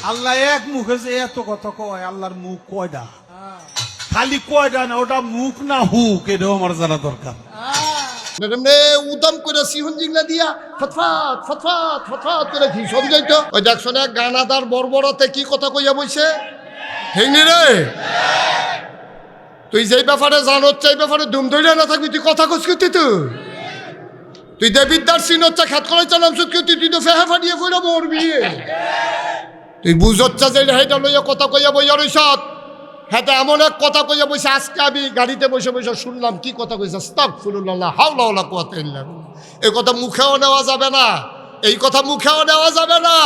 আল্লাহ এক মুখে যে এত কথা কয়, আল্লাহর মুখ কয়টা? খালি কয়টা না, ওটা মুখ না হুক, এটাও আমার জানা দরকার। উদাম করে সিহন জিংলা দিয়া ফতফাত ফতফাত ফতফাত করে ভীষণ যাইতো। ওই দেখছো না গানাদার বর্বরতে কি কথা কইয়া বইছে, হেঙ্গি রে তুই যেই ব্যাপারে জানো এই ব্যাপারে দুম ধরে না থাকবি, তুই কথা কসকুতি তুই দেবিদ্যার সিন হচ্ছে খ্যাত করে চালাম সুৎকুতি, তুই তো ফেহা ফাটিয়ে ফুলে মরবি। তুই বুঝচ্ছা যে হেটা লইয়া কথা কইয়া বইয়া রইছত, হ্যাঁ এমন এক কথা কইয়া বসে আজকে আমি গাড়িতে বসে বসে শুনলাম কি কথা কইছে, আস্তাগফিরুল্লাহ হাওলা ওয়ালা কুওয়াতা ইল্লা বিল্লাহ। এই কথা মুখেও নেওয়া যাবে না, এই কথা মুখেও নেওয়া যাবে না।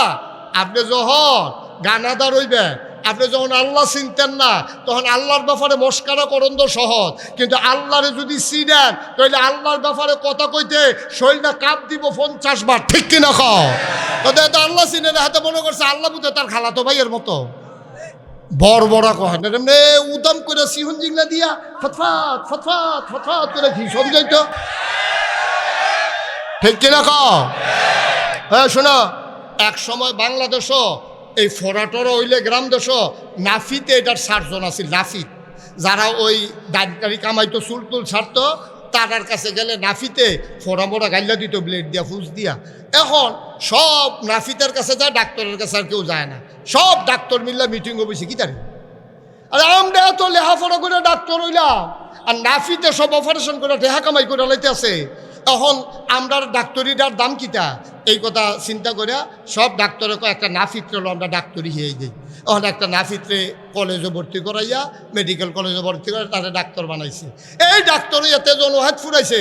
আপনি যখন গানাদার হইবে, আপনি যখন আল্লাহ চিনতেন না, তখন আল্লাহর ব্যাপারে মস্কারা করণ তো সহজ, কিন্তু আল্লাহরে যদি চিনেন তাহলে আল্লাহর ব্যাপারে কথা কইতে শরীরটা কাপ দিব 50 বার, ঠিক কিনা খাও? তো আল্লাহ চিনে না, হাতে মনে করছে আল্লাহ বুঝে তার খালাতো ভাইয়ের মতো বড় কহেন এমনি উদাম করে সিহন জিংলা দিয়া ফতফাত ফতফাত ফতফাত করে ভীষণ যাইতো, ঠিক কিনা খাও? হ্যাঁ শোনো, এক সময় বাংলাদেশও এই ফরাটর হইলে গ্রাম দেশ নাফিতে এটার 60 জন আছিল। নাফিত যারা ওই দাড়ি কামাইতো, চুল টুল ছাড়তো, তার কাছে গেলে নাফিতে ফোড়া মোড়া গাইলা দিত ব্লেড দিয়া ফুস দিয়া। এখন সব নাফিতের কাছে যায়, ডাক্তারের কাছে আর কেউ যায় না। সব ডাক্তার মিল্লা মিটিংও বসে কি জানি, আরে আমরা এত লেহাফড়া করে ডাক্তার হইলাম আর নাফিতে সব অপারেশন করে টেহা কামাই করে লাইতে আছে। তখন আমরা ডাক্তারিটার দাম কিটা, এই কথা চিন্তা করে সব ডাক্তারকে একটা নাফিত্রে আমরা ডাক্তারি হয়ে দিই। তখন একটা নাফিত্রে কলেজে ভর্তি করাইয়া, মেডিকেল কলেজে ভর্তি করে তারা ডাক্তার বানাইছে। এই ডাক্তার এতে জনহাত ফুরাইছে,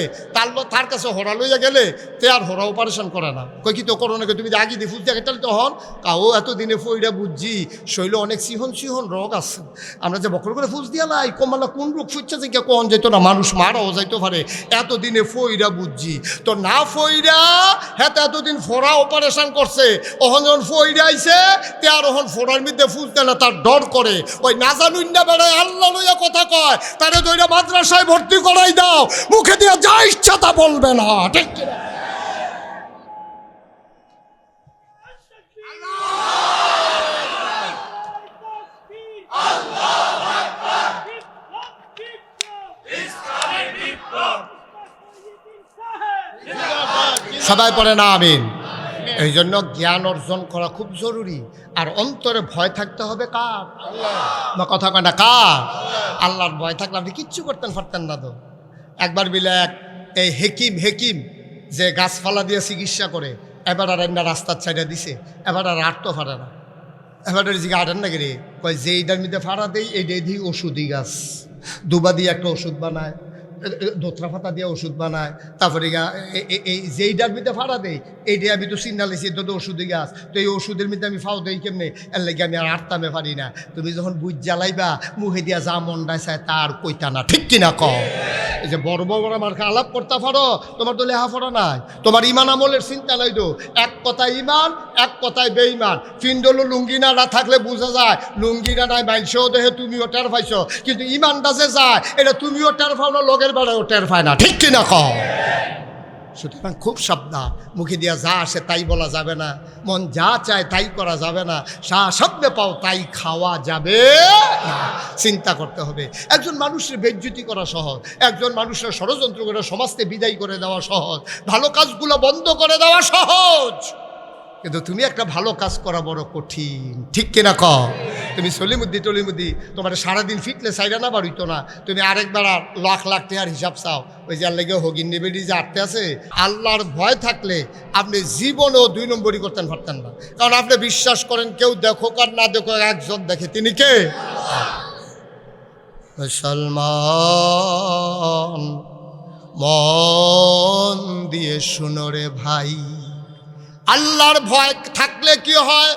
তার কাছে হরা লইয়া গেলে তে আর হরা অপারেশন করে না। কই কি তো করো নাকি, তুমি আগে দিয়ে ফুল দেখে তাহলে তখন কাউ এতদিনে ফইরা বুঝছি শৈল অনেক সিহন সিহন রোগ আছে, আমরা যে বকর করে ফুস দিয়া লাই কমালা কোন রোগ ফুটছে যে কোন যেত না, মানুষ মারাও যাইতে পারে, এতদিনে ফইরা বুঝছি। তো না ফইরা হ্যাঁ এতদিন ফোড়া অপারেশন করছে, ওহন যখন ফইরা আইছে তে আর ওহন ফোড়ার মধ্যে ফুস দেয় না, তার ডর করে। ওই না জানুন না বেড়ায় আল্লাহ লইয়া কথা কয়, তারে দইরা মাদ্রাসায় ভর্তি করাই দাও, মুখে দিয়া যা ইচ্ছা তা বলবে না, ঠিক কিনা? সবাই পড়ে না আমিন। এই জন্য জ্ঞান অর্জন করা খুব জরুরি। আর অন্তরে ভয় থাকতে হবে কার? বা কথা কয় না কার? আল্লাহর ভয় থাকলে আপনি কিচ্ছু করতেন পারতেন না। তো একবার বিলে এই হেকিম যে গাছপালা দিয়ে চিকিৎসা করে, এবার আর এমনা রাস্তার ছাইডা দিছে, এবার আর আটতো ফাড়ে না। এবার জিগা আটেন না গেলে কয় যে এইটার মধ্যে ফাড়া দেই, এইটাই দিই ওষুধি গাছ, দুবা দিয়ে একটা ওষুধ বানায়, দোতরা ফাতা দিয়ে ওষুধ বানায়, তারপরে এই যেইটার মধ্যে ফাড়া দেয় এইটাই আমি তো সিগনালিছি তো ওষুধে গাছ, তো এই ওষুধের মধ্যে আমি ফাও দেই কেমনে, এর লাগে আমি আর আটতামে পারি না। তুমি যখন বুঝ জ্বালাইবা মুখে দিয়া যা মনটায় চায় তার কইতা না, ঠিক কিনা কও? এই যে বড় মার্কে আলাপ করতে পারো, তোমার তো লেহাপড়া নাই, তোমার ইমান আমলের চিন্তা নাই। তো এক কথায় ইমান, এক কথায় বেঈমান। ফিন্ডলো লুঙ্গিনা না থাকলে বোঝা যায় লুঙ্গিনা নাই, মাইলছেও দেখে তুমিও টের পাইছো, কিন্তু ইমানটা যে যায় এটা তুমিও টের পাও না, লোকের বেড়াও টের পায় না, ঠিক কিনা কও? সুতরাং খুব সাবধান, মুখে দিয়া যা আসে তাই বলা যাবে না, মন যা চায় তাই করা যাবে না, শব্দে পাও তাই খাওয়া যাবে না, চিন্তা করতে হবে। একজন মানুষের বেজ্জতি করা সহজ, একজন মানুষের ষড়যন্ত্র করে সমাজকে বিদায় করে দেওয়া সহজ, ভালো কাজগুলো বন্ধ করে দেওয়া সহজ, কিন্তু তুমি একটা ভালো কাজ করা বড় কঠিন, ঠিক কিনা কও? তুমি টলিমুদ্দি তোমার সারাদিন ফিটলে সাইডা না বাড়িতো না, তুমি আরেকবার আর লাখ টাকার হিসাব চাও, ওই যে আল্লাহকে হগিন নেবেডি যে আটতে আছে। আল্লাহর ভয় থাকলে আপনি জীবনেও 2 নম্বরই করতেন পারতেন না, কারণ আপনি বিশ্বাস করেন কেউ দেখো আর না দেখো একজন দেখে, তিনি কে? মুসলমান মন দিয়ে শুনো রে ভাই, আল্লাহর ভয় থাকলে কি হয়?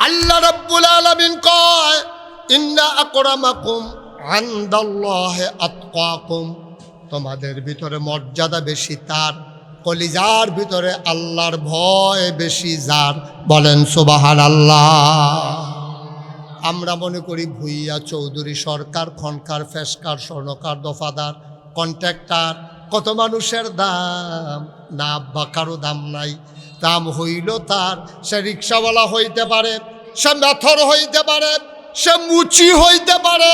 আল্লাহ রাব্বুল আলামিন কয় ইন্না আকরামাকুম ইনদাল্লাহি আতকাকুম, তোমাদের ভিতরে মর্যাদা বেশি তার, কলিজার ভিতরে আল্লাহর ভয় বেশি যার। বলেন সুবহানাল্লাহ। আমরা মনে করি ভুইয়া চৌধুরী সরকার, খনকার, ফেসকার, স্বর্ণকার, দফাদার, কন্ট্রাক্টর, কত মানুষের দাম না, বা কারো দাম নাই, দাম হইল তার, সে রিক্সাওয়ালা হইতে পারে, সে মেথর হইতে পারে, সে মুচি হইতে পারে,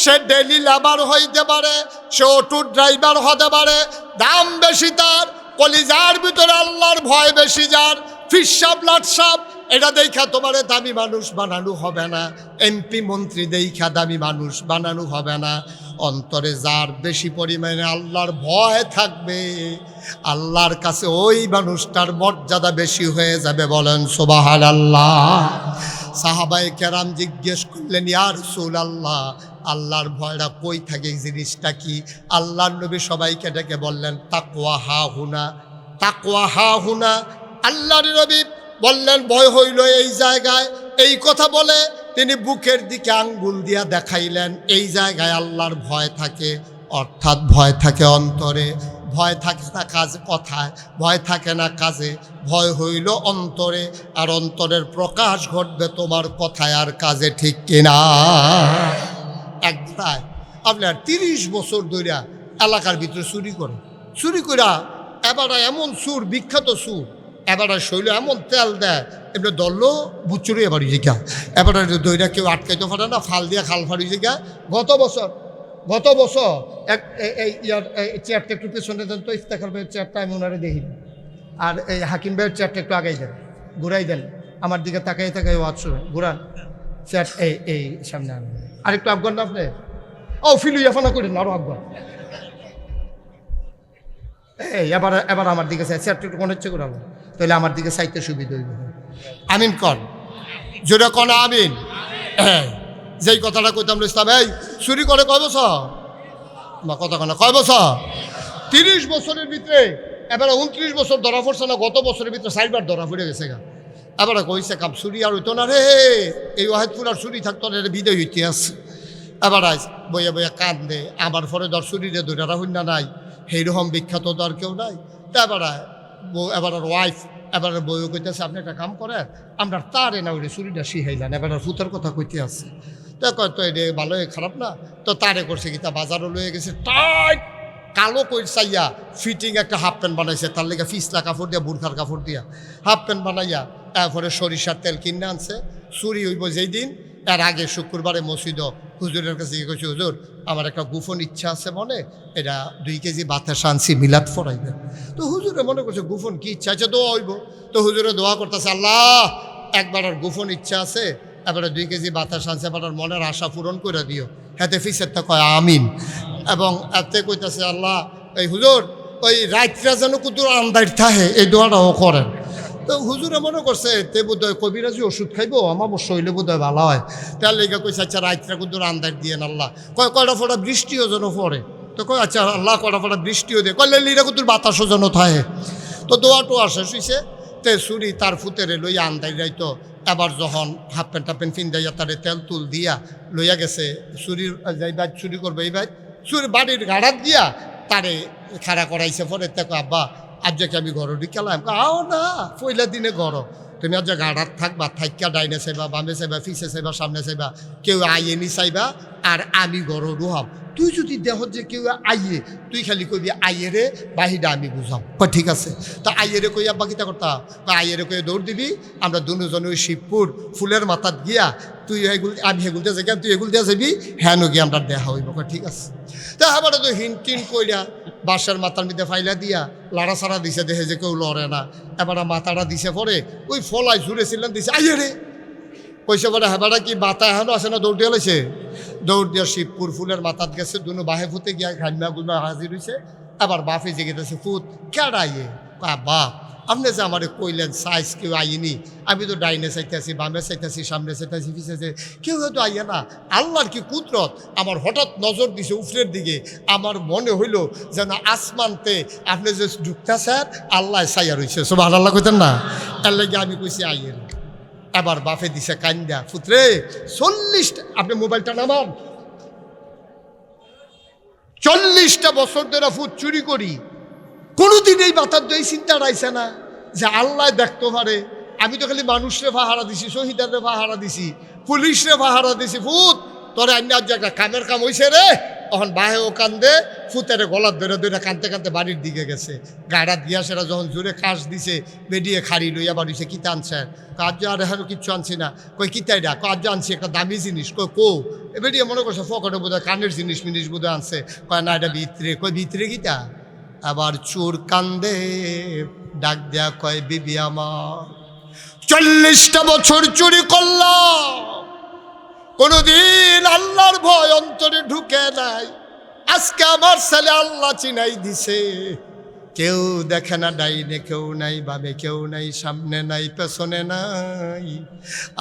সে ডেলি লেবার হইতে পারে, সে অটো ড্রাইভার হতে পারে, দাম বেশি তার, কলিজার ভিতরে আল্লাহর ভয় বেশি যার, ফিসাব লাটসাব, এটা দেখা তোমারে দামি মানুষ বানানো হবে না, এমপি মন্ত্রী দেখা দামি মানুষ বানানো হবে না। অন্তরে যার বেশি পরিমাণে আল্লাহর ভয় থাকবে, আল্লাহর কাছে ওই মানুষটার মর্যাদা বেশি হয়ে যাবে। বলেন সুবহানাল্লাহ। সাহাবায়ে কেরাম জিজ্ঞেস করলেন, ইয়া রাসূলুল্লাহ, আল্লাহর ভয়টা কই থাকে, এই জিনিসটা কি? আল্লাহর নবী সবাইকে ডেকে বললেন, তাকওয়া হা হুনা, তাকওয়া হা হুনা। আল্লাহর নবী বললেন, ভয় হইল এই জায়গায়। এই কথা বলে তিনি বুকের দিকে আঙ্গুল দিয়া দেখাইলেন, এই জায়গায় আল্লাহর ভয় থাকে। অর্থাৎ ভয় থাকে অন্তরে, ভয় থাকে না কাজে, কথায় ভয় থাকে না কাজে, ভয় হইল অন্তরে। আর অন্তরের প্রকাশ ঘটবে তোমার কথায় আর কাজে, ঠিক কিনা? একটাই আপনার 30 বছর ধরে এলাকার ভিতরে চুরি করে, চুরি করা এবার এমন সুর, বিখ্যাত সুর, এবার শৈল এমন তেল দেয়, এবার দললো বুচুরি এবার জিগা, এবার দইরা কেউ আটকাইতে পারে না, ফাল দিয়ে খাল ফাড়ি জিগা। গত বছর এক এই ইয়ার চেয়ারটা একটু পেছনে দেন তো, ইফতেখার ভাইয়ের চেয়ারটা আমি ওনারে দেখি, আর এই হাকিম ভাইয়ের চেয়ারটা একটু আগাই দেন, ঘুরাই দেন, আমার দিকে তাকাই তাকাই ওয়াজ শুনে ঘুরান চেয়ার, এই সামনে আনেন, আর একটু আফগান না আপনি, ও ফিলু ইয়াফানা করেন আরো আফগান। এই এবার আমার দিকে চেয়ারটা একটু মনে হচ্ছে ঘুরাবো, তাহলে আমার দিকে চাইতে সুবিধা হইব। আমিন কর, জোরে কন আমিন। যেই কথাটা কইতাম ইসলাম, এই চুরি করে কয় বছর, কথা কনা কয় বছর? 30 বছরের ভিতরে এবার 29 বছর ধরা পড়ছে না, গত বছরের ভিতরে 4বার ধরা পড়ে গেছে গা। এবার কইছে কাপ চুরি আর হইতো না রে, এই ওয়াহেদপুর আর চুরি থাকতো না রে, বিদায় হইতে আছে। এবার আজ বইয়া বইয়া কান্দে, আমার পরে ধর চুরিরে ধৈরা হইনা নাই, সেইরকম বিখ্যাত ধর কেউ নাই। এবার ওয়াইফ এবার বইও কইতেছে, আপনি একটা কাম করেন, আমরা তারে না ওই চুরিটা শিখাইলেন, এবার ফুতার কথা কইতে আছে। তো কয় তো এটা ভালো খারাপ না, তো তারে করছে কি, তা বাজারও লয়ে গেছে টাইট কালো কই চাইয়া ফিটিং একটা হাফ প্যান্ট বানাইছে, তার লেগে ফিসলা কাপড় দিয়া, বুরখার কাপড় দিয়া হাফ প্যান্ট বানাইয়া, তারপরে সরিষার তেল কিনে আনছে। চুরি হইব যেই দিন, এর আগে শুক্রবারে মসজিদ হুজুরের কাছে গিয়ে কইছে, হুজুর আমার একটা গোপন ইচ্ছা আছে মনে, এটা 2 কেজি বাতাস আনছি, মিলাদ ফরাইবেন। তো হুজুরে মনে করছে গোপন কি ইচ্ছা আছে, দোয়া হইব। তো হুজুরে দোয়া করতেছে, আল্লাহ একবার আর গোপন ইচ্ছা আছে, এবারে 2 কেজি বাতাস আনছে, এবার মনের আশা পূরণ করে দিও। হাতে ফিসেরটা কয় আমিন। এবং এতে কইতেছে, আল্লাহ এই হুজুর ওই রাত্রা যেন কুতুর আন্দার থাহে, এই দোয়াটাও করেন। তো হুজুরে মনে করছে তে বোধ হয় কবিরাজি ওষুধ খাইবো, আমার শৈলে বোধ হয় ভালো হয়, তার লেগে কইছে আচ্ছা রাত্রা কুতুর আন্দার দিয়ে আল্লাহ, কয়টা ফোটা বৃষ্টিও যেন পড়ে। তো কয় আচ্ছা আল্লাহ কয়টা ফোটা বৃষ্টিও দিয়ে, কয় লিরা কুতুর বাতাসও যেন থাহে। তো দোয়াটো আসে শুইছে, তে চুরি তার ফুতেরে লইয়া আন্দাই যাইতো। এবার যখন হাফ প্যান্ট টাপেন ফিন্দাইয়া তারে তেল তুল দিয়া লইয়া গেছে, চুরির যাই বাইক চুরি করবে, এই বাইক চুরি বাড়ির গাড়াত দিয়া তারে খাড়া করাইছে। পরে দেখো আব্বা আজ যে আমি ঘর ঢিকালাম, আও না পয়লা দিনে ঘর, তুমি আজ গাড়াত থাকবা, থাইকা ডাইনে চাইবা, বামে চাইবা, ফিসে চাইবা, সামনে চাইবা, কেউ আইয়েনি চাইবা, আর আমি ঘর রুহাম। তুই যদি দেহ যে কেউ আইয়ে, তুই খালি কইবি আইয়ে রে, বাহিটা আমি বুঝাম। ঠিক আছে, তা আইয়ে রে কইয়া বাকিটা করতা, আইয়ে রে কইয়া দৌড় দিবি, আমরা দুজনে ওই শিবপুর ফুলের মাথাত গিয়া, তুই এগুল আমি হেগুল দিয়ে যাই, তুই এগুল দিয়ে যাবি, হ্যাঁ গিয়ে আমরা দেখা হইব। ঠিক আছে। তা আবার তো হিনটিন কইরা বাসার মাথার মধ্যে ফাইলা দিয়া লাড়া সাড়া দিছে, দেখে যে কেউ লড়ে না। এবার মাথাটা দিছে, পরে ওই ফলাই ঝুড়েছিলেন দিছে, আইয়ে রে কইসে পরে হেবাটা কি বাতা এখনো আছে না, দৌড় দিয়ে লাইছে, দৌড় দিয়ে শিবপুর ফুলের মাথাত গেছে, দুনো বাহে ফুতে গিয়া ঘাইমা গুলমা হাজির হয়েছে। আবার বাপে জেগে গেছে, ফুত কেডাইয়ে, বাপ আপনি যে আমার কইলেন সাইজ কেউ আইনি, আমি তো ডাইনে চাইতেছি, বামে চাইতেছি, সামনে চাইতেছি, পিছিয়ে কেউ হয়তো আইয়ে না। আল্লাহর কি কুদরত, আমার হঠাৎ নজর দিছে উপরের দিকে, আমার মনে হইল যেন আসমানতে আপনি যে ঢুকতেছেন, আল্লাহ চাইয়া রয়েছে। সব আল্লাহ কইতেন না, এর লাগে আমি কইছি আইয়ে। এবার বাপে দিছে কান্দা, ফুতরে 40টা, আপনি মোবাইলটা নামান, 40টা বছর ধরে ফুট চুরি করি, কোনোদিন এই বাতার এই চিন্তা রাইছে না যে আল্লাহ দেখতে পারে। আমি তো খালি মানুষরে পাহারা দিছি, শহীদারে পাহারা দিছি, পুলিশরে পাহারা দিছি। ফুত তোরে আন্য একটা কামের কাম হয়েছে রে, তখন বাহেও কান্দে, ফুতের গলার ধরে ধরে কানতে কানতে বাড়ির দিকে গেছে। গাড়া দিয়া সেরা যখন জোরে কাশ দিছে, বেরিয়ে খাড়ি লইয়া বাড়িছে। কিতা আনছেন? কাজ আর এখন কিচ্ছু আনছি না। কই কিতাই ডা? কাজ আনছি একটা দামি জিনিস। কো বেরিয়ে মনে করছে ফকটে বোধহয় কানের জিনিস মিনিস বোধহয় আনছে। কয় না, এটা ভিতরে। কই ভিতরে কিতা? আবার চোর কান্দে, ডাক দেয়া কয় বিবি আমার 40টা বছর চুরি করলাম, কোনদিন আল্লাহর ভয় অন্তরে ঢুকে নাই। আজকে আমার ছেলে আল্লাহ চিনাই দিছে। কেউ দেখে না, ডাইনে কেউ নাই, বামে কেউ নাই, সামনে নাই, পেছনে নাই।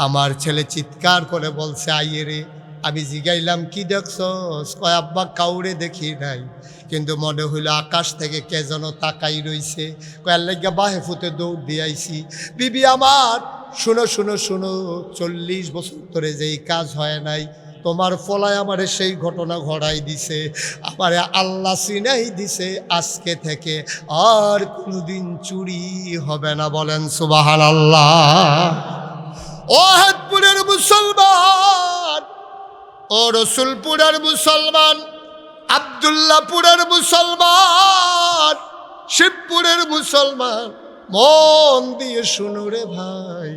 আমার ছেলে চিৎকার করে বলছে আইয়ে রে। আমি জিগাইলাম কি দেখছস? কয় আব্বা কাউরে দেখি নাই, কিন্তু মনে হইল আকাশ থেকে কে যেন তাকাই রইছে। কয়ার লাগিয়া বাহে ফুতে দৌড় দিয়াইছি। বিবি আমার শুনো শুনো শুনো, 40 বছর ধরে যেই কাজ হয় নাই, তোমার ফলায় আমারে সেই ঘটনা ঘটাই দিছে। আমারে আল্লাহ চিনাই দিছে। আজকে থেকে আর কোনোদিন চুরি হবে না। বলেন সুবহানাল্লাহ। ও হেদপুরের মুসলমান, ও রসুলপুরের মুসলমান, আব্দুল্লাহপুরের মুসলমান, শিবপুরের মুসলমান, মন দিয়ে শুনো রে ভাই।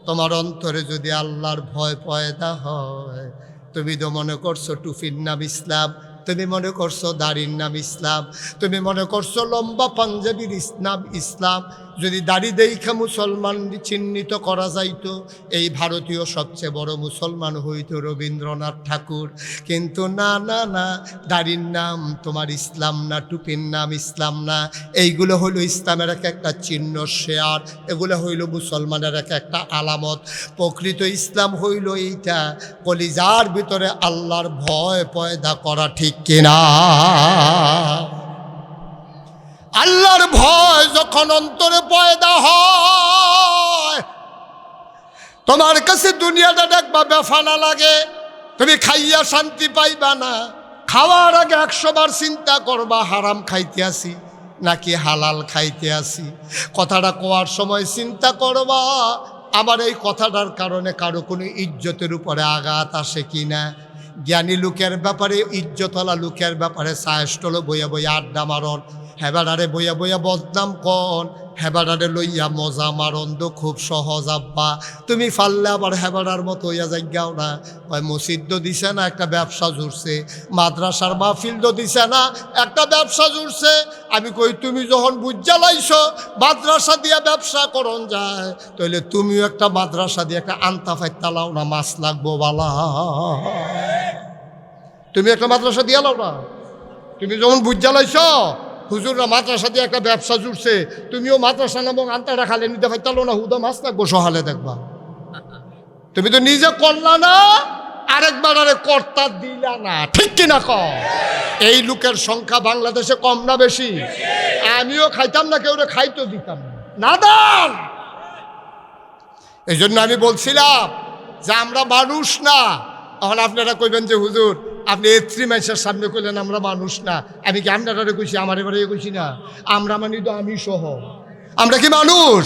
তোমার অন্তরে যদি আল্লাহর ভয় পয়দা হয়, তুমি তো মনে করছো টুপির নাম ইসলাম, তুমি মনে করছো দাড়ির নাম ইসলাম, তুমি মনে করছো লম্বা পাঞ্জাবির নাম ইসলাম। যদি দাড়ি দেখা মুসলমান চিহ্নিত করা যাইতো, এই ভারতীয় সবচেয়ে বড় মুসলমান হইতো রবীন্দ্রনাথ ঠাকুর। কিন্তু না না না, দাড়ির নাম তোমার ইসলাম না, টুপির নাম ইসলাম না। এইগুলো হইল ইসলামের একটা চিহ্ন, শেয়ার। এগুলো হইল মুসলমানের একটা আলামত। প্রকৃত ইসলাম হইল এইটা, কলিজার ভিতরে আল্লাহর ভয় পয়দা করা। ঠিক কিনা? আল্লাহর ভয় যখন অন্তরে পয়দা হয়, তোমার কাছে দুনিয়াটা দেখবা বেফানা লাগে, তুমি খাইয়া শান্তি পাইবা না। খাওয়ার আগে 100 বার চিন্তা করবা, হারাম খাইতে আসি নাকি হালাল খাইতে আসি। কথাটা কোয়ার সময় চিন্তা করবা, আমার এই কথাটার কারণে কারো কোনো ইজ্জতের উপরে আঘাত আসে কিনা। জ্ঞানী লোকের ব্যাপারে, ইজ্জতওয়ালা লোকের ব্যাপারে সায়স্টল বইয়া বইয়া আড্ডা মারন, হেবাডারে বইয়া বইয়া বদনাম কন, হেবাডারে লইয়া মজা মারন তো খুব সহজ আব্বা। তুমি ফাললে আবার হেবাডার মতো হইয়া যাইগাও না। ওই মসজিদ দিছে না, একটা ব্যবসা জুড়ছে। মাদ্রাসার মাহফিল দিছে না, একটা ব্যবসা জুড়ছে। আমি কই তুমি যখন বুঝা লাইছো মাদ্রাসা দিয়া ব্যবসা করন যায়, তাহলে তুমিও একটা মাদ্রাসা দিয়ে একটা আন্তা ফাইতা লাও না, মাছ লাগবো বালা। তুমি একটা মাদ্রাসা দিয়া লাও না। তুমি যখন বুঝা লাইছ হুজুররা মাদ্রাসা দিয়ে একটা ব্যবসা জুড়ছে, তুমিও মাদ্রাসা নামক আন্তাটা খালে নিতে পারতালো না, হুদা মাছ লাগবো সহালে দেখবা। তুমি তো নিজে করলা না, আরেকবার আরে কর্তা দিলা না। ঠিক কিনা ক? এই লোকের সংখ্যা বাংলাদেশে কম না বেশি? আমিও খাইতাম না, কেউ খাইতো দিতাম না দান। এই জন্য আমি বলছিলাম যে আমরা মানুষ না। এখন আপনারা কইবেন যে হুজুর আপনি এত্রি মানুষের সামনে কইলেন আমরা মানুষ না। আমি কি আপনারা কইছি? আমার এবারে কইছি না। আমরা মানি তো আমি সহ। আমরা কি মানুষ?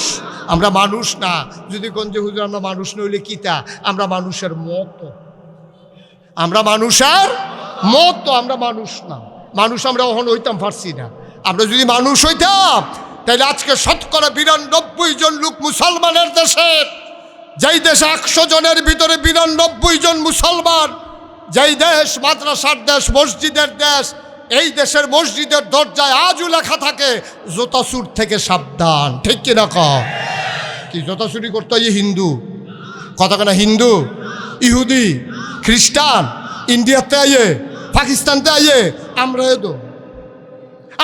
আমরা মানুষ না। যদি কোন যে হুজুর আমরা মানুষ নইলে কিতা? আমরা মানুষের মতো। আমরা মানুষের মতো, আমরা মানুষ না। মানুষ আমরা ওখানে হইতাম পারছি না। আমরা যদি মানুষ হইতাম তাহলে আজকে 92% জন লোক মুসলমানের দেশে, যেই দেশে 100 জনের ভিতরে 92 জন মুসলমান, যেই দেশ মাদ্রাসার দেশ, মসজিদের দেশ, এই দেশের মসজিদের দরজায় আজও লেখা থাকে জুতা চুর থেকে সাবধান। ঠিক কিনা ক? কি জুতা চুরি করতে হয় হিন্দু? কথা কেনা হিন্দু, ইহুদি, খ্রিস্টান, ইন্ডিয়াতে আইয়ে, পাকিস্তানতে আইয়ে,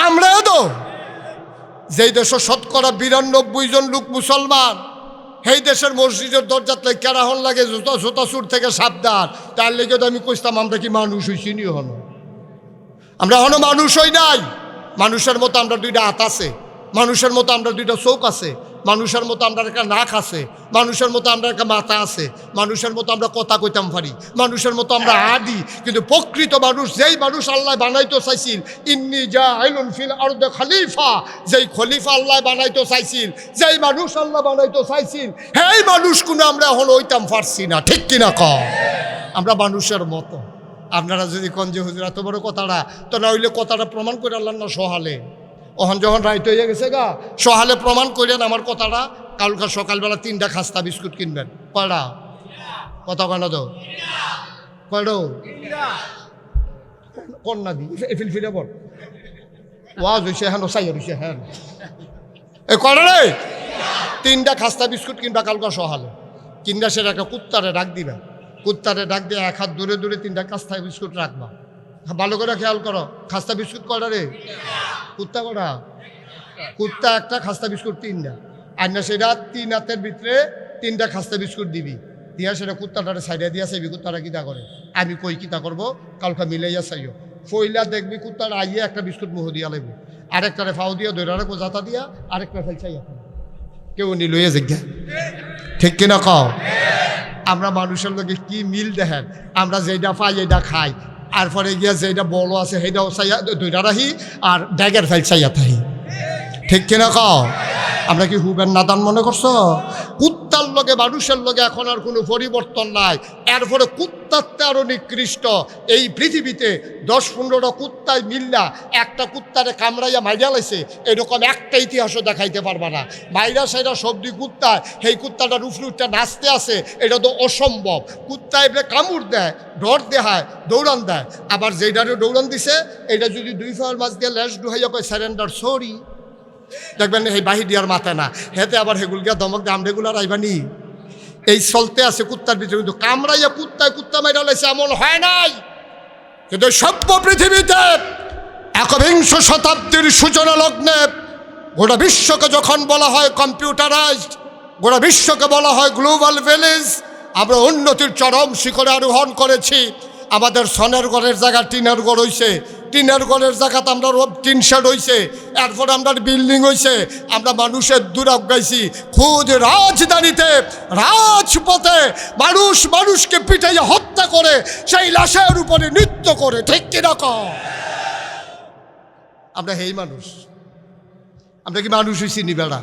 আমরাও তো যেই দেশে 92% জন লোক মুসলমান, সেই দেশের মসজিদের দরজাতে কেরাহন লাগে জুতা চুর থেকে সাবধান। তার লেগে তো আমি কইতাম আমরা কি মানুষ হইছি নি? হন আমরা এখনো মানুষ হই নাই। মানুষের মতো আমরা 2টা হাত আছে, মানুষের মতো আমরা 2টা চোখ আছে, মানুষের মতো আমরা একটা নাক আছে, মানুষের মতো আমরা একটা মাথা আছে, মানুষের মতো আমরা কথা কইতাম পারি, মানুষের মতো আমরা আদি। কিন্তু প্রকৃত মানুষ, যেই মানুষ আল্লাহ বানাইতে চাইছিল, ইন্নী জাইলুন ফিল আরদি খলিফা, যেই খলিফা আল্লাহ বানাইতে চাইছিল, যেই মানুষ আল্লাহ বানাইতে চাইছিল, সেই মানুষ কোনো আমরা এখন হইতাম পারছি না। ঠিক কিনা ক? আমরা মানুষের মতো। আপনারা যদি কোন যে হুজুর এত বড় কথাটা, তো না হইলে কথাটা প্রমাণ করে আনলেন না সহালে। ওখান যখন রাইট হয়ে গেছে গা, সহালে প্রমাণ করেন আমার কথাটা। কালকে সকালবেলা 3টা খাস্তা বিস্কুট কিনবেন। কয়টা? কথা কেন তো কয়টো কন্যা দি এফিল ফিরে বল ওয়াজ হয়েছে হ্যাঁ সাই হয়েছে হ্যাঁ এই কয়টা রে? 3টা খাস্তা বিস্কুট কিনবা কালকে সহালে। কিনবা সেটা একটা কুত্তারে ডাক দিবা। কুত্তারে ডাক দিয়ে 1 হাত দূরে দূরে 3টা খাস্তা বিস্কুট রাখবা। ভালো করে খেয়াল করো, খাস্তা বিস্কুট কয়টা রে? কুত্তা কটা? কুত্তা একটা, খাস্তা বিস্কুট 3টা। আর না সেটা 3 হাতের ভিতরে 3টা খাস্তা বিস্কুট দিবি, দিয়া সেটা কুত্তাটারে সাইডে দিয়া চাইবি কুত্তাটা কিতা করে। আমি কই কিতা করবো কালকা মিলাইয়া চাইও। ফইলা দেখবি কুত্তাটা আইয়ে একটা বিস্কুট মুহ দিয়া লাগবে, আরেকটারে ফাও দিয়া ধরে রাখবো জাতা দিয়া, আরেকটা ফেল চাইয়া কেউ নি লইয়া জিজ্ঞা। ঠিক কিনা কও? আমরা মানুষের লোকে কি মিল দেখেন, আমরা যেটা পাই এটা খাই, আর পরে গিয়া যেটা বড় আছে সেইটাও চাইয়া দুইটা রাহি, আর ড্যাগের ফেল চাইয়া থাকি। ঠিক কিনা কও? আমরা কি হুবেন নাদান মনে করছো? কুত্তার লগে মানুষের লগে এখন আর কোনো পরিবর্তন নাই। এরপরে কুত্তারতে আরো নিকৃষ্ট এই পৃথিবীতে 10-15টা কুত্তায় মিল্লা একটা কুত্তারে কামড়াইয়া মাইরা লাইছে, এরকম একটা ইতিহাসও দেখাইতে পারবা না। মাইরা সাইরা সবজি কুত্তায় সেই কুত্তাটার উফলুটটা নাচতে আছে, এটা তো অসম্ভব। কুত্তা এবারে কামড় দেয়, ডর দেখায়, দৌড়ান দেয়। আবার যেটারে দৌড়ান দিছে এটা যদি 2 ফাওয়ার মাছ দিয়ে লেস ডুহাইয়া কয় স্যারেন্ডার সরি, দেখবেন এই বাহির মাথায় না হেতে আবার হেগুল গিয়া দমক দাম রেগুলার আইবানি। এই চলতে আছে কুত্তার ভিতরে, কিন্তু কামড়াইয়া কুত্তা মাইরা লাইছে এমন হয় নাই। কিন্তু সভ্য পৃথিবীতে একবিংশ শতাব্দীর সূচনা লগ্নে গোটা বিশ্বকে যখন বলা হয় কম্পিউটারাইজড, গোটা বিশ্বকে বলা হয় গ্লোবাল ভিলেজ, আমরা উন্নতির চরম শিখরে আরোহণ করেছি। আমাদের সনের ঘরের জায়গা টিনের ঘর হইছে, টিনের ঘরের জায়গাতে আমরা টিন শেড হইছে, এরপর আমরা বিল্ডিং হইছে। আমরা মানুষের দুরাগ গাইছি, খুদ রাজধানীতে রাজপথে মানুষ মানুষকে পিটাইয়া হত্যা করে সেই লাশের উপরে নৃত্য করে। ঠিক কিনা কও? আমরা হেই মানুষ, আমরা কি মানুষ হইছি নি বেড়া?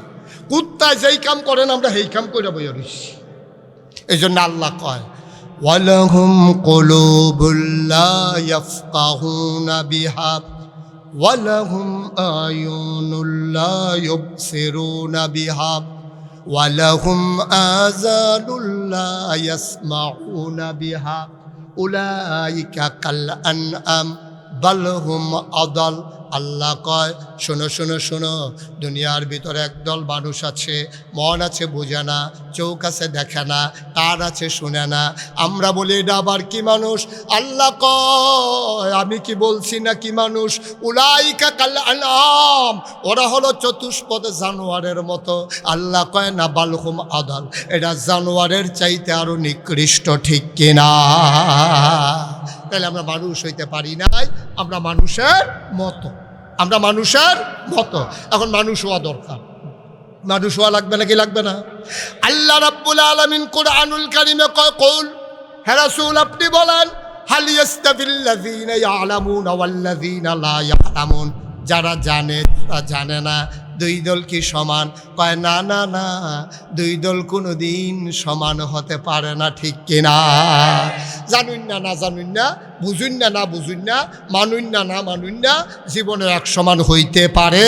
কুত্তায় যেই কাম করেন আমরা সেই কাম করে বই রইছি। এই জন্য আল্লাহ কয় ওয়ালাহুম কুলুবুল লা ইয়াফকাহুনা বিহা ওয়ালাহুম আয়ুনুল লা ইউবসিরুনা বিহা ওয়ালাহুম আযানুল লা ইয়াসমাউনা বিহা উলাইকা কাল আনআম বাল হুম আদাল। আল্লাহ কয় শোনো শোনো শোনো, দুনিয়ার ভিতরে একদল মানুষ আছে, মন আছে বোঝে না, চোখ আছে দেখে না, কান আছে শুনে না। আমরা বলি এটা আবার কি মানুষ? আল্লাহ কয় আমি কি বলছি না কি মানুষ? উলাইকা কাল আনআম, ওরা হলো চতুষ্পদ জানোয়ারের মতো। আল্লাহ কয় না বালহুম আদাল, এটা জানোয়ারের চাইতে আরো নিকৃষ্ট। ঠিক কিনা? তাহলে আমরা মানুষ হইতে পারি নাই, আমরা মানুষের মতো, আমরা মানুষের মতো। এখন মানুষ হওয়া দরকার। মানুষ হওয়া লাগবে নাকি লাগবে না? আল্লাহ রাব্বুল আলামিন কুরআনুল কারীমে কয় কুল, হে রাসূল আপনি বলেন, হাল ইয়াস্তাবিল্লাযীনা ইয়ালামুনা ওয়াল্লাযীনা লা ইয়ালামুন, যারা জানে তারা জানে না, 2 দল কি সমান? কয় না না না, 2 দল কোনো দিন সমান হতে পারে না। ঠিক কিনা? জানুন না না জানুন না, বুঝুন না না বুঝুন না, মানুন না না মানুন না, জীবনে এক সমান হইতে পারে।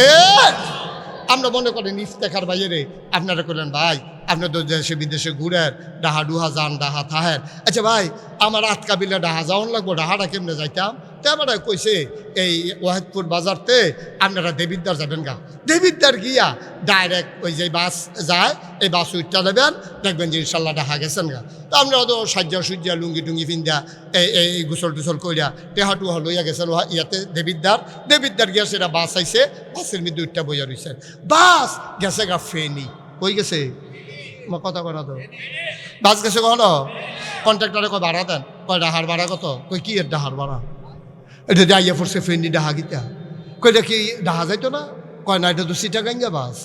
আমরা মনে করেন ইফতেখার বাইরে আপনারা করলেন ভাই আপনি তো দেশে বিদেশে ঘুরেন, ডাহা ডুহা যান, ডাহা থাহেন। আচ্ছা ভাই আমার আতকা বিলে ডাহা যাওয়ান লাগবো, ডাহাটা কেমনে যাইতাম? তো আমরা কইছে এই ওয়াহিদপুর বাজারতে আপনারা দেবিদ্দার যাবেন গা, দেবিদ্দার গিয়া ডাইরেক্ট ওই যে বাস যায়, এই বাস উঠটা নেবেন, দেখবেন যে ইনশাল্লাহ ডাহা গেছেন গা। তো আমরা তো সাজ্জা সুজ্জা লুঙ্গি টুঙ্গি ফিন্দা এই গুসল টুসল কইরা টেহা টুহা লইয়া গেছেন ইয়াতে দেবিদ্দার গিয়া সেটা বাস আইছে, বাসের মধ্যে উঠটা বইয়া রয়েছেন। বাস গেছে গা ফেনি, কই গেছে? কথা করা তো বাস গেছে কখনো? কন্ট্রাক্টরে কয় ভাড়া দেন, কয় ডাহার ভাড়া কত? কই কি এর ডাহার ভাড়া? এটা দিয়ে আইয়া পড়ছে ফেনি ডাহা গিতা। কই এটা কি ডাহা যাইতো না? কয় না এটা তো চিটাগাঙ্গা বাস।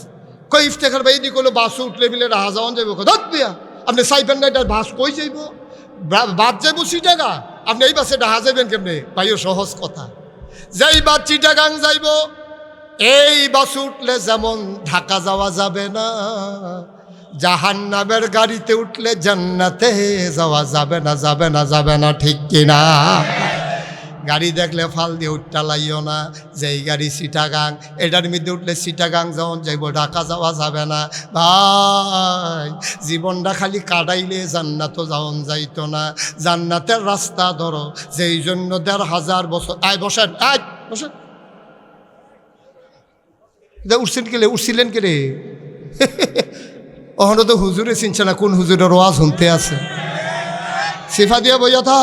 কই ইফতেখার ভাই দিকে বাস উঠলে বিলে ডাহা যাওয়ান যাইব? ধর দিয়া আপনি চাইবেন না এটা বাস কই যাইব? বাদ যাইব চিটাগা, আপনি এই বাসে ডাহা যাইবেন কেমনে? ভাইও সহজ কথা, যেই বাস চিটাগাং যাইব এই বাস উঠলে যেমন ঢাকা যাওয়া যাবে না, জাহান্নামের গাড়িতে উঠলে জান্নাতে যাওয়া যাবে না, যাবে না, যাবে না। ঠিক কিনা? গাড়ি দেখলে ফাল দিয়ে উঠটা লাইও না, যে এই গাড়ি চিটাগাং, এটার মধ্যে উঠলে চিটাগাং যাওয়া যাইব, ঢাকা যাওয়া যাবে না। ভাই জীবনটা খালি কাটাইলে জান্নাতও যাওন যাইতো না। জান্নাতের রাস্তা ধরো, যেই জন্য ১,৫০০ বছর। আয় বসেন, আয় বসেন। উঠছেন কেলে, উঠছিলেন কেলে? ওখানে তো হুজুরে চিনছে না কোন হুজুরের ওয়াজ শুনতে আছে। সিফা দিয়া বইয়া থা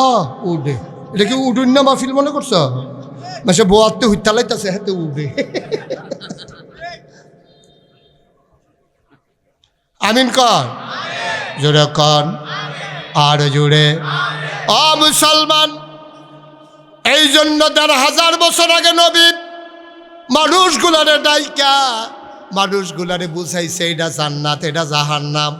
উঠে, এটা কি উঠুন না মাহফিল মনে করছ? মাসে বোয়াতে হুইতা লাইতাছে হাতে উঠে। আমিন কর, জোরে কর, আর জোরে। ও মুসলমান, এই জন্য ১,৫০০ বছর আগে নবী মানুষগুলারে ডাইকা মানুষগুলারে বুঝাইছে এটা জান্নাত, এটা জাহান্নাম,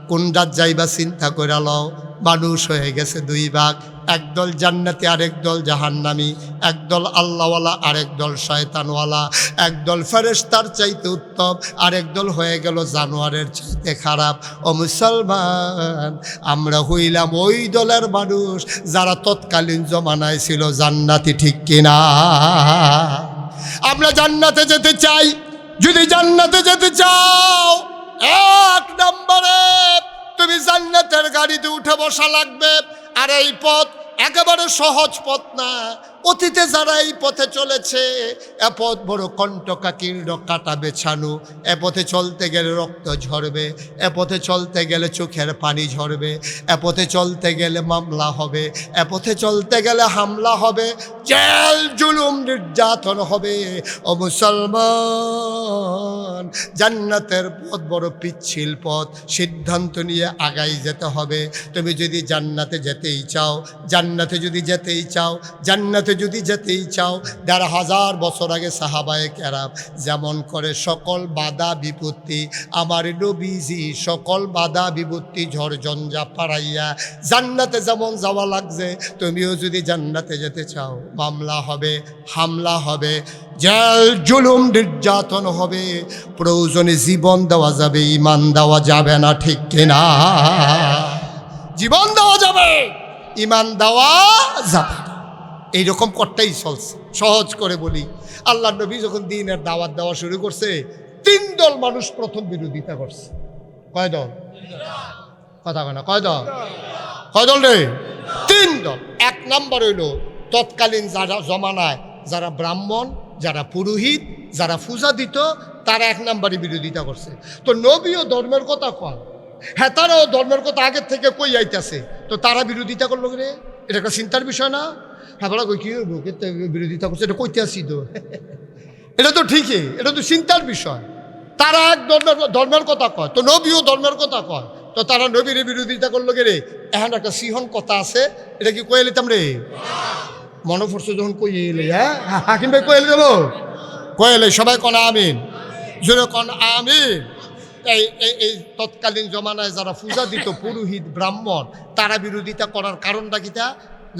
কোনটার যাইবা চিন্তা করে লও। মানুষ হয়ে গেছে দুই ভাগ, একদল জান্নাতি আরেক দল জাহান্নামী, একদল আল্লাহওয়ালা আরেক দল শয়তানওয়ালা, একদল ফেরেশতার চাইতে উত্তম, আরেক দল হয়ে গেল জানোয়ারের চাইতে খারাপ। ও মুসলমান, আমরা হইলাম ওই দলের মানুষ যারা তৎকালীন জমানায় ছিল জান্নাতি, ঠিক কিনা? আমরা জান্নাতে যেতে চাই। যদি জান্নাতে যেতে চাও, ১ নম্বরে তুমি জান্নাতের গাড়িতে উঠে বসা লাগবে। আর এই পথ একেবারে সহজ পথ না। অতীতে যারা এই পথে চলেছে, এ পথ বড় কণ্টকাকীর্ণ, কাটা বেছানো। এ পথে চলতে গেলে রক্ত ঝরবে, এ পথে চলতে গেলে চোখের পানি ঝরবে, এ পথে চলতে গেলে মামলা হবে, এ পথে চলতে গেলে হামলা হবে, জেল জুলুম নির্যাতন হবে। ও মুসলমান, জান্নাতের পথ বড় পিচ্ছিল পথ, সিদ্ধান্ত নিয়ে আগাই যেতে হবে। তুমি যদি জান্নাতে যেতেই চাও, জান্নাতে যদি যেতেই চাও, জান্নাতে যদি যেতেই চাও, ১,৫০০ বছর আগে সাহাবায়ে কেরাম যেমন করে সকল বাধা বিপত্তি, আমার নবীজি সকল বাধা বিপত্তি ঝড়ঝঞ্ঝা পাড়াইয়া জান্নাতে যেমন যাওয়া লাগছে, তুমিও যদি জান্নাতে যেতে চাও, মামলা হবে, হামলা হবে, জেল জুলুম নির্যাতন হবে, প্রয়োজনে জীবন দেওয়া যাবে, ঈমান দেওয়া যাবে না, ঠিক কিনা? জীবন দেওয়া যাবে, ঈমান দেওয়া যাবে। এইরকম করতেই চলছে। সহজ করে বলি, আল্লাহ নবী যখন দ্বীনের দাওয়াত দেওয়া শুরু করছে, ৩ দল মানুষ প্রথম বিরোধিতা করছে। কয় দল? কথা কয় না, কয় দল? কয় দল রে? ৩ দল। ১ নম্বর হইল তৎকালীন যারা জমানায় যারা ব্রাহ্মণ, যারা পুরোহিত, যারা পূজা দিত, তারা ১ নম্বরে বিরোধিতা করছে। তো নবীও ধর্মের কথা কয়, হ্যাঁ তারাও ধর্মের কথা আগের থেকে কই আইতাছে, তো তারা বিরোধিতা করলো রে। এটা একটা চিন্তার বিষয় না? হ্যাঁ বলা কই কি বিরোধিতা করছে, এটা কইতে আসি তো। এটা তো ঠিকই, এটা তো চিন্তার বিষয়। তারা এক ধর্মের কথা কয়, তো নবীও ধর্মের কথা কয়, তো তারা নবীর বিরোধিতা করলো গে রে। এখন একটা সিহন কথা আছে, এটা কি কয়ে এলিতাম রে? মনে পড়ছে যখন কই এলে, হ্যাঁ হাকিম ভাই কয়ে এলে দেবো, কয়ে এলে সবাই কন আমিন, জোরে কন আমিন। এই তৎকালীন জমানায় যারা পূজা দিত, পুরোহিত ব্রাহ্মণ, তারা বিরোধিতা করার কারণটা কিটা?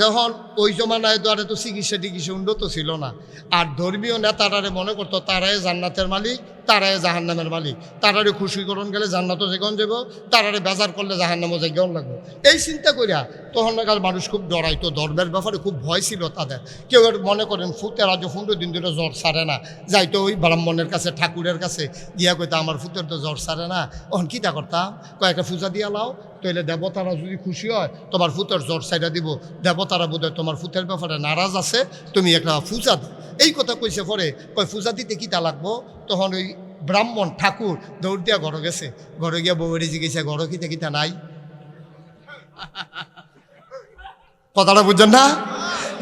যখন ওই জমানায় দ্বারা তো চিকিৎসা টিকিৎসা উন্নত ছিল না, আর ধর্মীয় নেতারারে মনে করতো তারাই জান্নাতের মালিক, তারাই জাহান্নামের মালিক, তারারে খুশিকরণ গেলে জান্নাতও যেগন যাব, তারারে বেজার করলে জাহান্নামও যেগন লাগবে। এই চিন্তা করিয়া তখন নাগাল মানুষ খুব ডরাইতো, ধর্মের ব্যাপারে খুব ভয় ছিল তাদের। কেউ মনে করেন ফুতের আজ 15 দিন ধরে জ্বর সারে না, যাইতো ওই ব্রাহ্মণের কাছে, ঠাকুরের কাছে গিয়া কইতা আমার ফুতের তো জ্বর সারে না। তখন কীটা করতাম, কয়েকটা পূজা দিয়া লাও, তাইলে দেবতারা যদি খুশি হয় তোমার ফুতের জ্বর সাইডা দিব, দেবতারা বোধহয় তোমার ফুতের ব্যাপারে নারাজ আছে, তুমি একটা পূজা দাও। এই কথা কইছে। পরে কয় পূজা দিতে কীটা লাগবো? তখন ওই ব্রাহ্মণ ঠাকুর দৌড় দিয়া ঘরে গেছে, ঘরে গিয়া বউরে জিজ্ঞেসে ঘর কিতে কিতা নাই। কথাটা বুঝছেন না?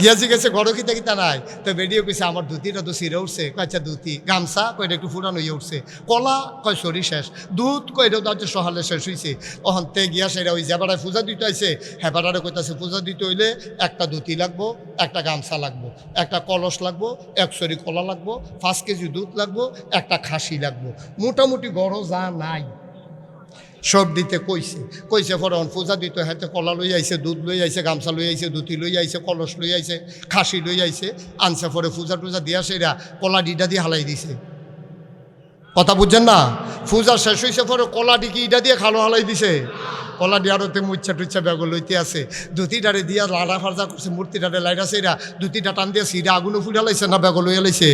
গিয়া জিজ্ঞেসে ঘর কিতা কিতা নাই, তো বেরিয়ে কইছে আমার ধুতিটা তো ছিঁড়ে উঠছে। আচ্ছা ধুতি, গামছা কয়টা একটু ফুরানো হয়ে উঠছে, কলা কয় শরীর শেষ, দুধ কয়টা তো আজ সহালে শেষ হয়েছে। তখন তে গিয়া সেটা ওই যেবারায় পূজা দিতে আইছে, হেবারারে কইতাছে পূজা দিতে হইলে একটা ধুতি লাগবো, একটা গামছা লাগবো, একটা কলস লাগবো, 1 সরি কলা লাগবো, 5 কেজি দুধ লাগবো, একটা খাসি লাগবো, মোটামুটি গড় যা নাই সব দিতে কইছে। পরে পূজা দিতে হাতে কলা লই আইছে, দুধ লই আইছে, গামছা লই আইছে, ধুতি লই আইছে, কলস লই আইছে, খাসি লই আইছে, আনছে। পরে পূজা টুজা দিয়া সেরা কলা ডিডা দিয়ে হালাই দিছে। কথা বুঝছেন না? পূজা শেষ হয়েছে পরে কলাটি কি ইটা দিয়ে খালো হালাই দিছে, কলা দিয়ারতে মুচ্ছা টুচ্ছা ব্যাগ লইতে আছে, ধুতিটারে দিয়া লাড়া ফার্জা করছে, মূর্তিটারে লাইটাছে, এরা ধুতিটা টান দিয়ে সিরা আগুনও ফুটা লাইছে না ব্যাগ লইয়া লাইছে।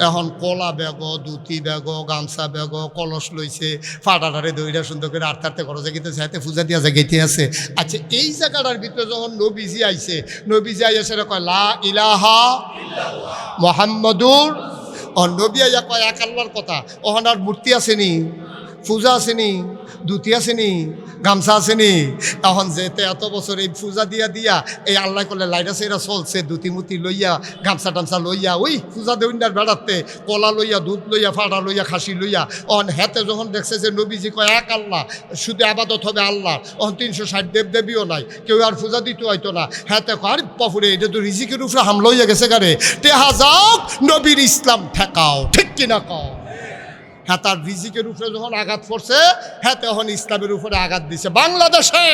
এখন কলা ব্যাগ, ধুতি ব্যাগ, গামছা ব্যাগ, কলস লইছে, ফাটাটারে দইরা সুন্দর করে আর্থার্থে করো জায়গাতে সাথে পূজা দিয়া জায়গাইতে আছে। আচ্ছা এই জায়গাটার ভিতরে যখন নবীজি আইছে, নবীজি আইসে কয় লা ইলাহা মুহাম্মাদুর, ও নবী আইয়া কয় এক আল্লাহর কথা। ওখানে আর মূর্তি আসেনি, পূজা আসেনি, ধুতি আসেনি, গামছা আসেনি। এখন যেতে এত বছর এই পূজা দিয়া দিয়া এই আল্লাহ করলে লাইটা সেরা চলছে, ধুতি মুতি লইয়া গামছা টামছা লইয়া ওই পূজা দেউন্ডার বেড়াতে কলা লইয়া, দুধ লইয়া, ফাটা লইয়া, খাসি লইয়া। অন হেতে যখন দেখছে যে নবীজি কয় এক আল্লাহ, শুধু আবাদত হবে আল্লাহ, অন 360 দেবদেবীও নাই, কেউ আর পূজা দিতে হয়তো না। হেতে কয় পপুরে এটা তো রিজিকের উপরে হামলা হইয়া গেছে গারে, টেহা যাও নবীর ইসলাম ঠেকাও, ঠিক কিনা কও? হ্যাঁ, তার রিজিকের উপরে যখন আঘাত পড়ছে, হ্যাঁ তখন ইসলামের উপরে আঘাত দিছে। বাংলাদেশে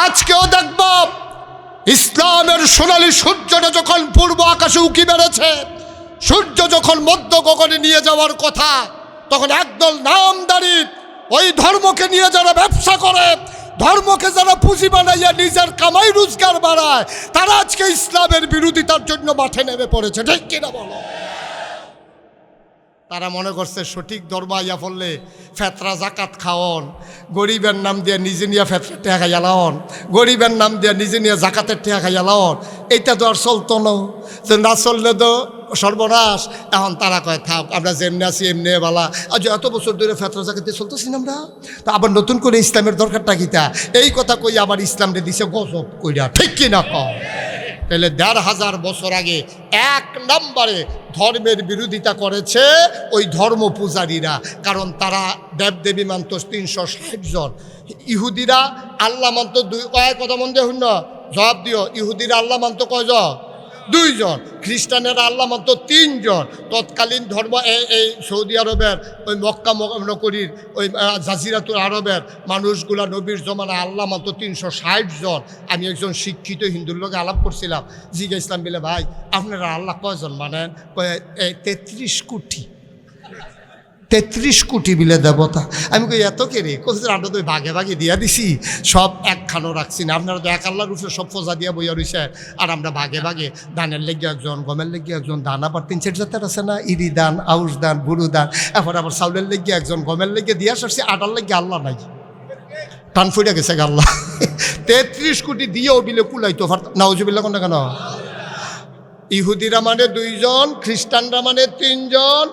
আজকেও দেখব ইসলামের সোনালী সূর্যটা যখন পূর্ব আকাশে উকি বেড়েছে, সূর্য যখন মধ্য গগনে নিয়ে যাওয়ার কথা, তখন একদল নামদারি ওই ধর্মকে নিয়ে যারা ব্যবসা করে, ধর্মকে যারা পুঁজি বানাইয়া নিজের কামাই রোজগার বাড়ায়, তারা আজকে ইসলামের বিরোধিতার জন্য মাঠে নেমে পড়েছে, ঠিক কিনা বলো? তারা মনে করছে সঠিক ধর্ম আইয়া পড়লে ফেতরা জাকাত খাওয়ন, গরিবের নাম দিয়ে নিজে নিয়ে ফেতরা টেহা খাইয়া লাওন, গরিবের নাম দিয়ে নিজে নিয়ে জাকাতের টেহা খাইয়া লাওন, এইটা তো আর চলতো না চললে তো সর্বনাশ। এখন তারা কয় থাক আমরা যেমনি আছি এমনি বালা, আজ এত বছর ধরে ফেতরা জাকাতে চলতেছি না আমরা, তা আবার নতুন করে ইসলামের দরকারটা কিতা? এই কথা কই আবার ইসলামরে দিছে গজব কইরা, ঠিক কিনা কও? তাহলে 1500 বছর আগে এক নম্বরে ধর্মের বিরোধিতা করেছে ওই ধর্ম পূজারীরা, কারণ তারা দেবদেবী মানত 360 জন। ইহুদিরা আল্লাহ মানত কয় কথা মন দিয়ে শূন্য জবাব দিও, ইহুদিরা আল্লাহ মানত কয়জন? 2 জন। খ্রিস্টানেরা আল্লাহ মানত 3 জন। তৎকালীন ধর্ম এই সৌদি আরবের ওই মক্কা নগরীর ওই জাজিরাতুল আরবের মানুষগুলা নবীর জমানা আল্লাহ মানত 360 জন। আমি একজন শিক্ষিত হিন্দুর লোকে আলাপ করছিলাম, জিজ্ঞেস ইসলাম বলে ভাই আপনারা আল্লাহ কয়জন মানেন? 33 কোটি। 33 কোটি বিলে দেবতা। আমি কই এত কে রে? কোথায় আমরা তো ভাগে ভাগে দিয়া দিছি, সব একখানো রাখছি না, আপনারা তো এক আল্লাহর উপরে সব ফজা দিয়া বইয়া রয়েছে, আর আমরা ভাগে ভাগে ধানের লেগে একজন, গমের লেগে একজন, ধান আবার 3-4 জাতের আছে না, ইরি দান, আউশ দান, বুড়ু দান, এরপর আবার চাউলের লেগে একজন, গমের লেগে দিয়া আসছি, আটার লেগে আল্লাহ নাই, টান ফুটে গেছে আল্লাহ। 33 কোটি দিয়েও বিলে কুলাইতো নাউজুবিল্লাহ কোনটা কেন? ইহুদিরা মানে 2 জন, খ্রিস্টানরা মানে 3 জন।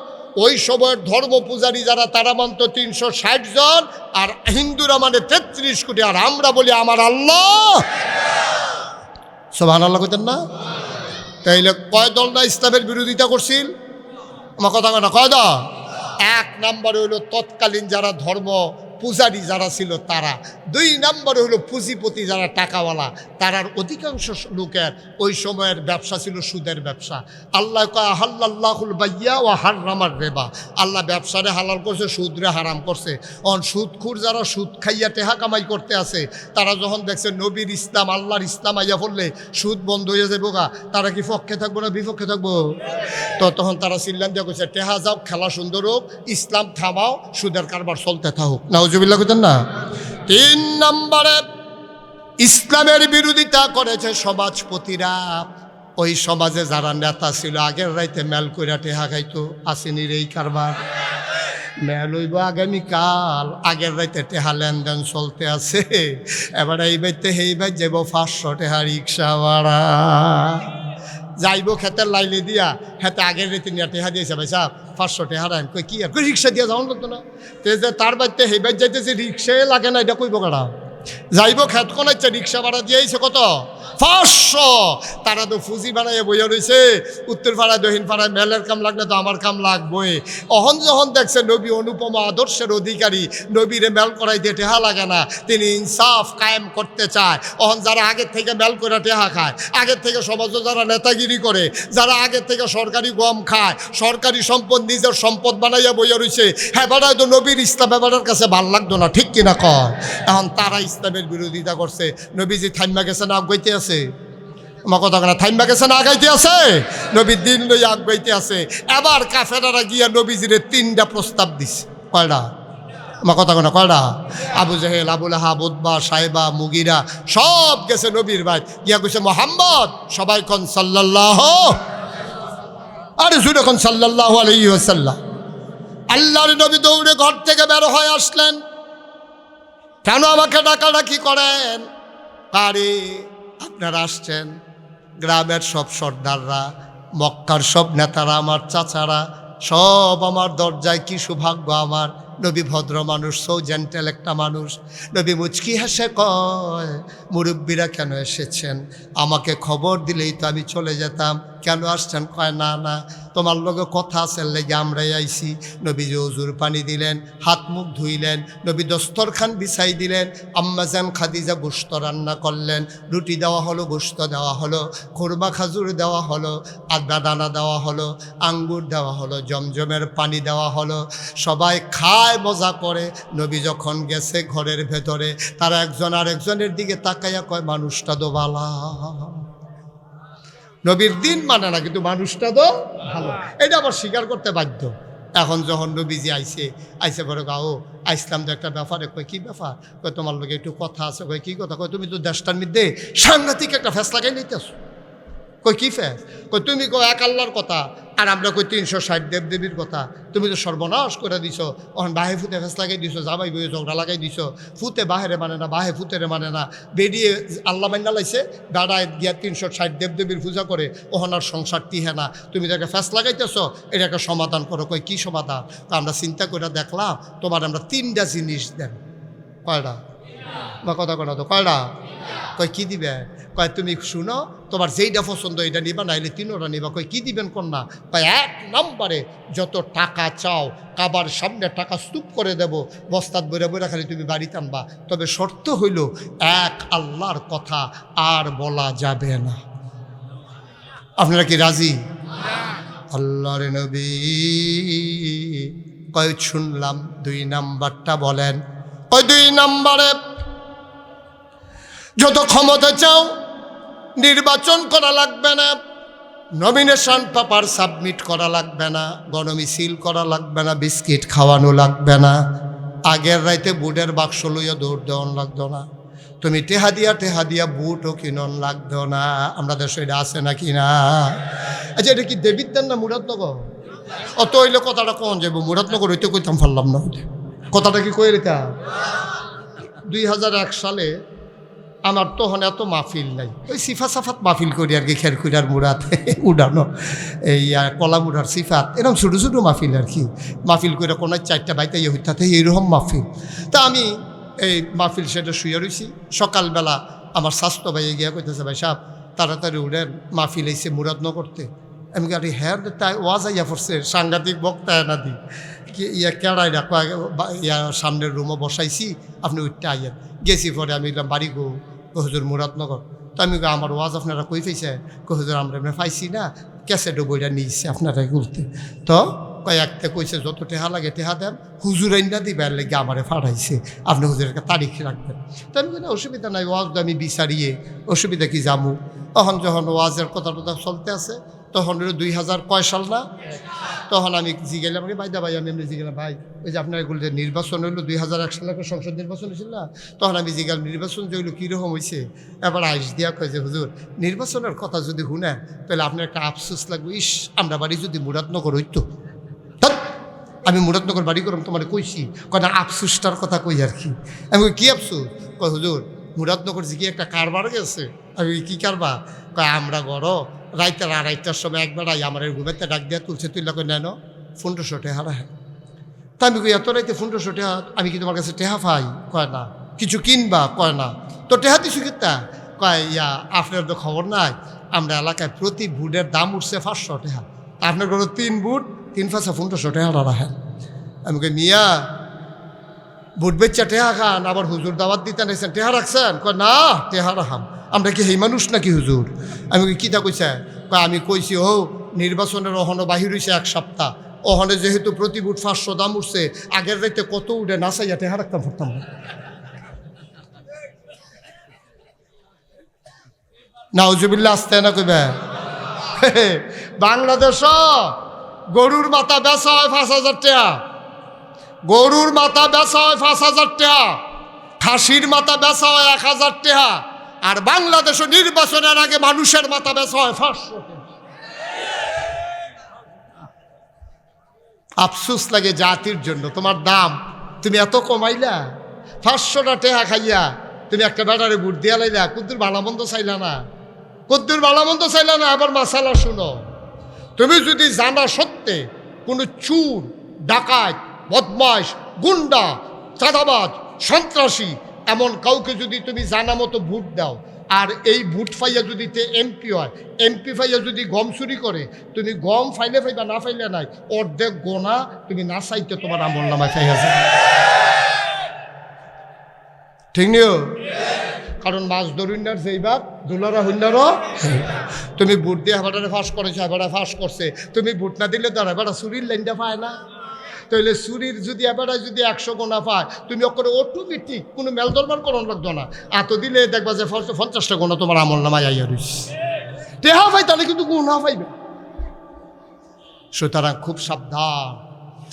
ওই সময়ের ধর্ম পূজারী যারা তারা মানত 360 জন, আর হিন্দুরা মানে 33 কোটি। আর আমরা বলি আমার আল্লাহ, সুবহানাল্লাহ কইতেন না? তাইলে কয় দল না ইসলামের বিরোধিতা করছিল? আমার কথা কয় না, কয় দল? 1 নম্বরে হইল তৎকালীন যারা ধর্ম পূজারী যারা ছিল তারা। 2 নম্বরে হলো পুঁজিপতি যারা টাকাওয়ালা, তারার অধিকাংশ লোকের ওই সময়ের ব্যবসা ছিল সুদের ব্যবসা। আল্লাহ কয় আহাল্লাল্লাহুল বাইয়া ওয়া হাররামার রিবা, আল্লাহ ব্যবসারে হালাল করছে, সুদরে হারাম করছে। অন সুদখুর যারা সুদ খাইয়া টেহা কামাই করতে আছে, তারা যখন দেখছে নবীর ইসলাম আল্লাহর ইসলাম আইয়া পড়লে সুদ বন্ধ হয়ে যাবো গা, তারা কি পক্ষে থাকবো না বিপক্ষে থাকবো? তো তখন তারা চিল্লান দিয়া কইছে টেহা যাও, খেলা সুন্দর হোক, ইসলাম থামাও, সুদের কারবার চলতে থাকুক। নাউজুবিল্লাহ কইতেন না? 3 নম্বরে ইসলামের বিরোধিতা করেছে সমাজপতিরা। ওই সমাজে যারা নেতা ছিল আগের রাইতে মেল কইরা টেহা খাইতো, আসেনির এই কারবার মেল হইব আগামীকাল, আগের রাইতে টেহা লেনদেন চলতে আছে। এবার এই বাইতে এই বাই যাব 500 টেহা রিক্সা ভাড়া, যাইব খেতের লাইলে দিয়া, হেতে আগের রেতে নিয়ে টেহা দিয়েছে, ভাই সাহেব 500 টেহা রাখেন। কই কি আর রিক্সা দিয়ে যাওয়ান লাগতো না? তে যে তার বাড়িতে হেবার যাইতেছে রিক্সায় লাগে না, এটা কইব কারা? যাইব খেত কোনাইছে, রিক্সা ভাড়া দিয়েছে কত? 500। তারা তো ফুজি বানাইয়ে বইয়া রয়েছে, উত্তর পাড়ায় দক্ষিণ পাড়ায় মেলের কাম লাগলে তো আমার কাম লাগবই। অহন যখন দেখছে নবী অনুপমা আদর্শের অধিকারী, নবীরে মেল করাই দিয়ে টেহা লাগে না, তিনি ইনসাফ কায়েম করতে চায়। অহন যারা আগের থেকে মেল করে টেহা খায়, আগের থেকে সমাজে যারা নেতাগিরি করে, যারা আগের থেকে সরকারি গম খায়, সরকারি সম্পদ নিজের সম্পদ বানাইয়া বইয়া রয়েছে, হ্যাঁ বেড়ায় তো নবীর ইসলাম এবারের কাছে ভাল লাগতো না, ঠিক কিনা কয়? এখন তারা ইসলামের বিরোধিতা করছে। নবীজি থাইমা গেছে না, আগাইতে আছে? আমার কথা কেনা থাইমবা গেছে না আগাইতে আছে, নবীর দিন লই আগাইতে আছে। এবার কাফেরারা গিয়া নবীজিরে 3টা প্রস্তাব দিছে। কয়টা? আমার কথা কেনা কয়টা? আবু জাহেল, আবুল আহাব, উতবা, সাইবা, মুগিরা সব গেছে নবীর ভাই গিয়া কইছে মুহাম্মদ, সবাই কোন সাল্লাল্লাহু, আরে জুড়ে কোন সাল্লাল্লাহু আলাইহি ওয়াসাল্লাম। আল্লাহর নবী দৌড়ে ঘর থেকে বের হয়ে আসলেন। কেন আমাকে ডাকাডাকি করেন? আরে আপনারা আসছেন, গ্রামের সব সর্দাররা, মক্কার সব নেতারা, আমার চাচারা সব আমার দরজায়, কি সৌভাগ্য আমার। নবী ভদ্র মানুষ, সো জেন্টেল একটা মানুষ। নবী মুচকি হেসে কয়, মুরব্বীরা কেন এসেছেন? আমাকে খবর দিলেই তো আমি চলে যেতাম। কেন আসছেন? কয় না না, তোমার লগে কথা আছে লেগে আমরাই আইছি। নবীজি ওজুর পানি দিলেন, হাত মুখ ধুইলেন, নবী দস্তরখান বিছাই দিলেন। আম্মাজান খাদিজা গোশত রান্না করলেন, রুটি দেওয়া হলো, গোশত দেওয়া হলো, খুরমা খাজুর দেওয়া হলো, আদা দানা দেওয়া হলো, আঙ্গুর দেওয়া হলো, জমজমের পানি দেওয়া হলো। সবাই খায়, মজা করে। নবী যখন গেছে ঘরের ভেতরে, তারা একজন আরেকজনের দিকে তাকাইয়া কয়, মানুষটা তো বালা। নবীর দিন মানে না, কিন্তু মানুষটা তো ভালো, এটা আবার স্বীকার করতে বাধ্য। এখন যখন নবীজি আইসে পরে গাও আইসলাম তো একটা ব্যাপারে। কয় কি ব্যাপার? কয় তোমার লোকে একটু কথা আছে। কয় কি কথা? কয় তুমি তো দেশটার মধ্যে সাংঘাতিক একটা ফ্যাস লাগাই নিতেছ। কই কি ফেস? কই তুমি কো এক আল্লাহর কথা, আর আমরা কই 360 দেবদেবীর কথা। তুমি তো সর্বনাশ করে দিছ। ওখান বাহে ফুতে ফেস লাগাই দিছ, জামাই বই ঝগড়া লাগাই দিছ। ফুতে বাহেরে মানে না, বাহে ফুতেরে মানে না। বেরিয়ে আল্লাহ মান্না লাইছে, দাঁড়ায় গিয়া 360 দেবদেবীর পূজা করে। ওখানার সংসার টিহে না। তুমি যাকে ফেস লাগাইতেছ, এটা একটা সমাধান করো। কই কি সমাধান? তো আমরা চিন্তা করে দেখলাম, তোমার আমরা 3টা জিনিস দেন। কয়টা? বা কথা কোনো তো কয়টা? কয় কি দিবে? কয় তুমি শুনো, তোমার যেইটা পছন্দ এইটা নিবা, নাইলে 3টা নিবা। কয় কি দিবেন কন্যা? কয় 1 নম্বরে যত টাকা চাও, কাবার সামনে টাকা স্তূপ করে দেব, বস্তাত বইরা বইরা খালি তুমি বাড়িতে আনবা। তবে শর্ত হইল, এক আল্লাহর কথা আর বলা যাবে না। আপনারা কি রাজি? আল্লাহর নবী কয় শুনলাম। 2 নাম্বারটা বলেন। কয় 2 নম্বরে যত ক্ষমতা চাও, নির্বাচন করা লাগবে না, নমিনেশন পেপার সাবমিট করা লাগবে না, গণমিছিল করা লাগবে না, বিস্কিট খাওয়ানো লাগবে না, আগের রাইতে বুটের বাক্স লইয়া দৌড় দেওয়ান লাগতো না, তুমি টেহা দিয়া বুটও কিনন লাগতো না। আমরা দেশে এটা আছে নাকি না? আচ্ছা, এটা কি দেবিদ্যান না মুরাদনগর? অত হইলে কথাটা কখন যাবো? মুরাদনগর হইতে কইতাম পারলাম না। কথাটা কি কই রেখা? 2001 সালে আমার তখন এত মাহফিল নাই, ওই সিফা সাফাত মাহফিল করি আর কি, খেরকুড়ার মুরাদ উড়ানো, এই কলা মুড়ার সিফাত, এরকম ছোটো ছোটো মাহফিল আর কি। মাহফিল করে কোনো 4টা বাইতে হইতে এইরকম মাহফিল। তা আমি এই মাহফিল সেটা শুয়ে রয়েছি। সকালবেলা আমার স্বাস্থ্য ভাই গিয়া কইতেছে, ভাই সাহেব তাড়াতাড়ি উঠেন, মাহফিল এসে মুরাদনগরতে। আমি গাড়ি হ্যাঁ তাই ওয়াজ আইয়া পড়ছে, সাংঘাতিক বক্তা না দি কেড়াই রাখো, সামনের রুমও বসাইছি, আপনি উঠতে আইয়েন। গেছি পরে আমি বাড়ি গো হুজুর মুরাদনগর। তো আমি আমার ওয়াজ আপনারা কই পাইছে? হুজুর আমরা পাইছি না, ক্যাসেটও বইটা নিয়েছি আপনারা ঘুরতে। তো কয়েকটা কইছে যত টেহা লাগে টেহা দেন, হুজুর আইনা দিবার লেগে আমারে ফাটাইছে, আপনি হুজুরের একটা তারিখ রাখবেন। তো আমি কোনো অসুবিধা নাই, ওয়াজ আমি বিচারিয়ে অসুবিধা কি জামু। তখন যখন ওয়াজের কথা চলতে আছে, তখন 2000 কয় সাল না, তখন আমি জিগেলাম, বাইদা ভাই আমি এমনি জিগেলাম, ভাই ওই যে আপনার এগুলো যে নির্বাচন হইলো 2001 সালে সংসদ নির্বাচন হয়েছিল না, তখন আমি জিগাল নির্বাচন যে হইলো কীরকম হয়েছে। এবার আইস দিয়া কয় যে হুজুর নির্বাচনের কথা যদি শুনেন তাহলে আপনার একটা আফসোস লাগবে, ইস আমরা বাড়ি যদি মুরাদনগর হইতো। আমি মুরাদনগর বাড়ি করলাম, তোমার কইছি কয় না, আফসোসটার কথা কই আর কি। আমি কী আফসোস? কয় হুজুর মুরাদনগর জিগে একটা কারবার গেছে। আমি কী কারবার? কয় আমরা গড় রাইতের 2:30টার সময় একবার আমার ঘুমেতে ডাক দিয়া তুলছে, তুইলা কই নেন 1500 টাকা হ্যাঁ। তা আমি কই এত রাইতে 1500 টাকা আমি কি তোমার কাছে টেহা পাই? কয় না। কিছু কিনবা? কয় না। তো টেহা দিছু কিতা? কয় আপনার তো খবর নাই, আমরা এলাকায় প্রতি বুটের দাম উঠছে 500 টাকা, আপনার কোনো 3 বুট 3 5 1500 টাকা রাখেন। আমি কই মিয়া বুট বেচা টেহা খান, আবার হুজুর দাওয়াত দিতে নাইছেন, টেহা রাখছেন? কয় না, টেহা রাখাম। আমরা কি সেই মানুষ নাকি হুজুর? আমি কিতা কইছে? কয় আমি কইছি ও নির্বাচনের ওহনো বাহির হইছে 1 সপ্তাহ, ওহনে যেহেতু প্রতি বুট 500 দাম উঠছে, আগের রাইতে কত উঠে নাচাইয়া টেহা রাখতাম পারতাম না। নাউজুবিল্লাহ আসতে না কইবে বাংলাদেশ গরুর মাথা বেচা হয় 5,000 টাকা, গরুর মাথা বেচা হয় 5,000 টাকা, খাসির মাথা বেচা হয় 1,000 টাকা, আর বাংলাদেশে নির্বাচনের আগে মানুষের মাথা বেচা হয় 500 টাকা। আফসোস লাগে জাতির জন্য, তোমার দাম তুমি এত কমাইলা, 500টা টাকা খাইয়া তুমি একটা ব্যাটারে বুট দিয়া লাইলা, কুদ্দুর ভালামন্দ চাইলা না, কুদ্দুর ভালামন্দ চাইলা না। আবার মাসালা শুনো, তুমি যদি জানা সত্ত্বে কোনো চুর, ডাকাত, বদমাশ, গুন্ডা, চাঁদাবাজ, সন্ত্রাসী এমন কাউকে যদি তুমি জানা মতো ভোট দাও, আর এই ভোট ফাইয়া যদি এমপি হয়, এমপি ফাইয়া যদি গম চুরি করে, তুমি গম ফাইলে ফাইবা, না ফাইলে নাই, অর্ধেক গোনা তুমি না চাইতে তোমার আমল নামায় খাইয়া যায়। ঠিক নিও, কারণ মাছ ধরুনার যেইবার দুলারা হইনারও তুমি ভোট দিয়ে হেবাটারে ফাঁস করেছো, হেবাটা ফাঁস করছে, তুমি ভোট না দিলে তো হেবাটা চুরির লাইনটা পায় না। তাহলে চুরির যদি এবারে যদি 100 গোনা পায়, তুমি ওকে অটোমেটিক কোনো মেল দরবার করার লাগতো না, এত দিলে দেখবা যে 50টা গোনা তোমার আমল নামায় আইয়া রইছে। টেহা পাই তাহলে কিন্তু গোনা পাইবে। সুতরাং খুব সাবধান,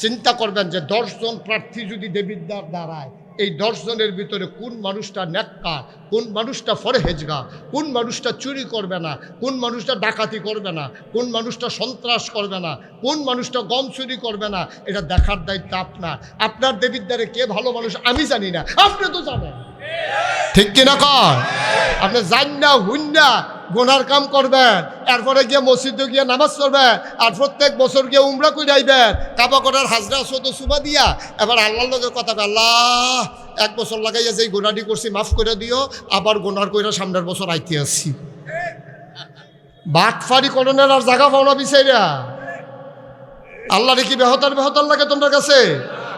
চিন্তা করবেন যে 10 জন প্রার্থী যদি দেবীর দ্বার দাঁড়ায়, এই 10 জনের ভিতরে কোন মানুষটা নেককার, কোন মানুষটা ফরহেজগার, কোন মানুষটা চুরি করবে না, কোন মানুষটা ডাকাতি করবে না, কোন মানুষটা সন্ত্রাস করবে না, কোন মানুষটা গম চুরি করবে না, এটা দেখার দায়িত্ব আপনার। আপনার দেবীর দ্বারে কে ভালো মানুষ আমি জানি না, আপনি তো জানেন, ঠিক কিনা কর? আপনি জান না হুন না গোনার কাম করবেন, এরপরে গিয়ে মসজিদে গিয়ে নামাজ পড়বেন, আর প্রত্যেক বছর গিয়ে উমরা করে আইবেন, কাবা করার হাজরা শত সুবা দিয়া এবার আল্লাহর লোকের কথা, আল্লাহ 1 বছর লাগাইয়া যেই গোনাটি করছি মাফ করে দিও, আবার গোনার কইরা সামনের বছর আইতে আসছি। বাটফারি করণের আর জায়গা পাও না বিচাইরা। আল্লাহরে কি বেহতার লাগে তোমার কাছে?